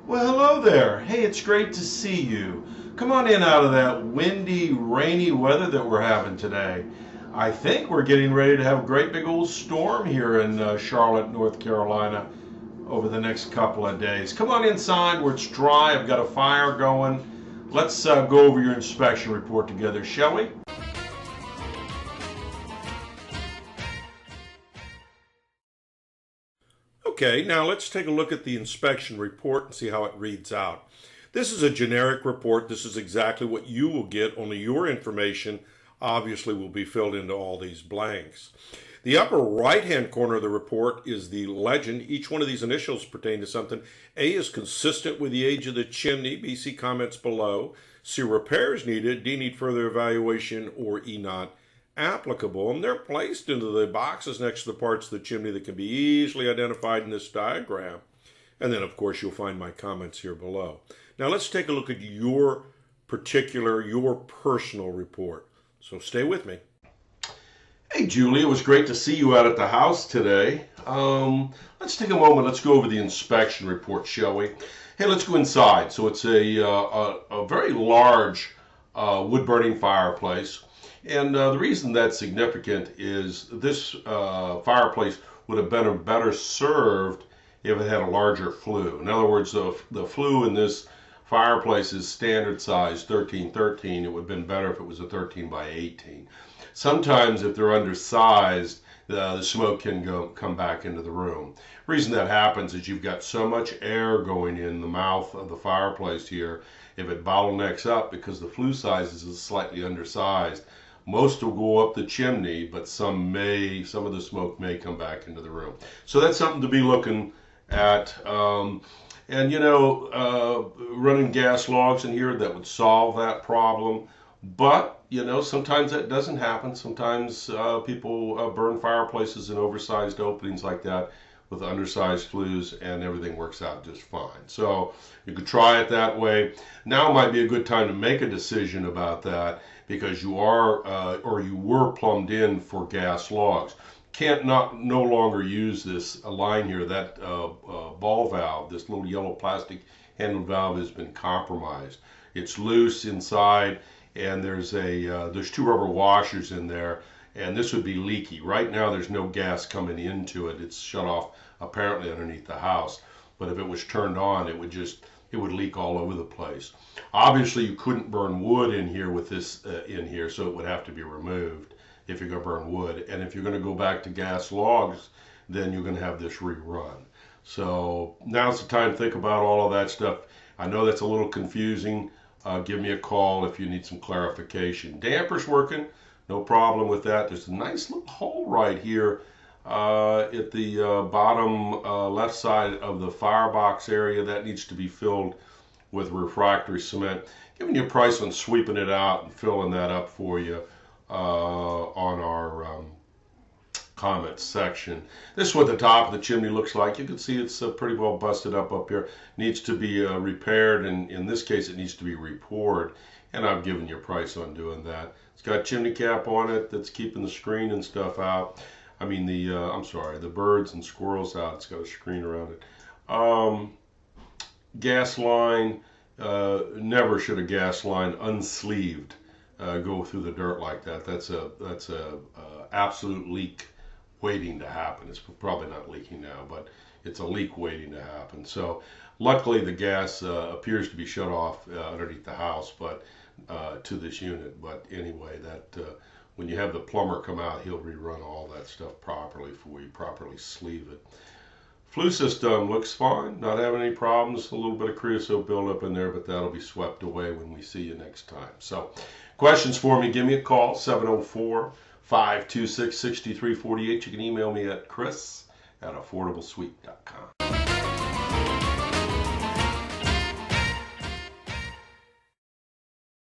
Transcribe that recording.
Well, hello there. Hey, it's great to see you. Come on in out of that windy, rainy weather that we're having today. I think we're getting ready to have a great big old storm here in Charlotte, North Carolina over the next couple of days. Come on inside where it's dry. I've got a fire going. Let's go over your inspection report together, shall we? Okay, now let's take a look at the inspection report and see how it reads out. This is a generic report. This is exactly what you will get, only your information obviously will be filled into all these blanks. The upper right-hand corner of the report is the legend. Each one of these initials pertain to something. A is consistent with the age of the chimney. B, see comments below. C, repairs needed. D, need further evaluation. Or E, not applicable. And they're placed into the boxes next to the parts of the chimney that can be easily identified in this diagram. And then, of course, you'll find my comments here below. Now, let's take a look at your personal report. So stay with me. Hey, Julie, it was great to see you out at the house today. Let's take a moment. Let's go over the inspection report, shall we? Hey, let's go inside. So it's a very large wood-burning fireplace. And the reason that's significant is this fireplace would have been better served if it had a larger flue. In other words, the flue in this fireplace is standard size 13-13. It would have been better if it was a 13 by 18. Sometimes if they're undersized, the smoke can come back into the room. The reason that happens is you've got so much air going in the mouth of the fireplace here. If it bottlenecks up because the flue size is slightly undersized, most will go up the chimney, but some of the smoke may come back into the room. So that's something to be looking at. And running gas logs in here, that would solve that problem. But, sometimes that doesn't happen. Sometimes people burn fireplaces in oversized openings like that with undersized flues, and everything works out just fine. So you could try it that way. Now might be a good time to make a decision about that, because you were plumbed in for gas logs. Can't no longer use this line here. That ball valve, this little yellow plastic handled valve, has been compromised. It's loose inside, and there's two rubber washers in there, and this would be leaky. Right now there's no gas coming into it. It's shut off apparently underneath the house, but if it was turned on, it would leak all over the place. Obviously you couldn't burn wood in here with this in here, so it would have to be removed if you're going to burn wood. And if you're going to go back to gas logs, then you're going to have this rerun. So now's the time to think about all of that stuff. I know that's a little confusing. Give me a call if you need some clarification. Damper's working, no problem with that. There's a nice little hole right here at the bottom left side of the firebox area. That needs to be filled with refractory cement. Giving you a price on sweeping it out and filling that up for you on our comments section. This is what the top of the chimney looks like. You can see it's pretty well busted up here. Needs to be repaired, and in this case it needs to be repoured, and I've given you a price on doing that. It's got a chimney cap on it that's keeping the screen and stuff out. I mean the birds and squirrels out. It's got a screen around it. Gas line, never should a gas line unsleeved go through the dirt like that. That's a absolute leak waiting to happen. It's probably not leaking now, but it's a leak waiting to happen. So luckily the gas appears to be shut off underneath the house, but to this unit. But anyway, that when you have the plumber come out, he'll rerun all that stuff properly for you, properly sleeve it. Flue system looks fine, not having any problems. A little bit of creosote buildup in there, but that'll be swept away when we see you next time. So questions for me, give me a call, 704-526-6348. You can email me at chris@affordablesweep.com.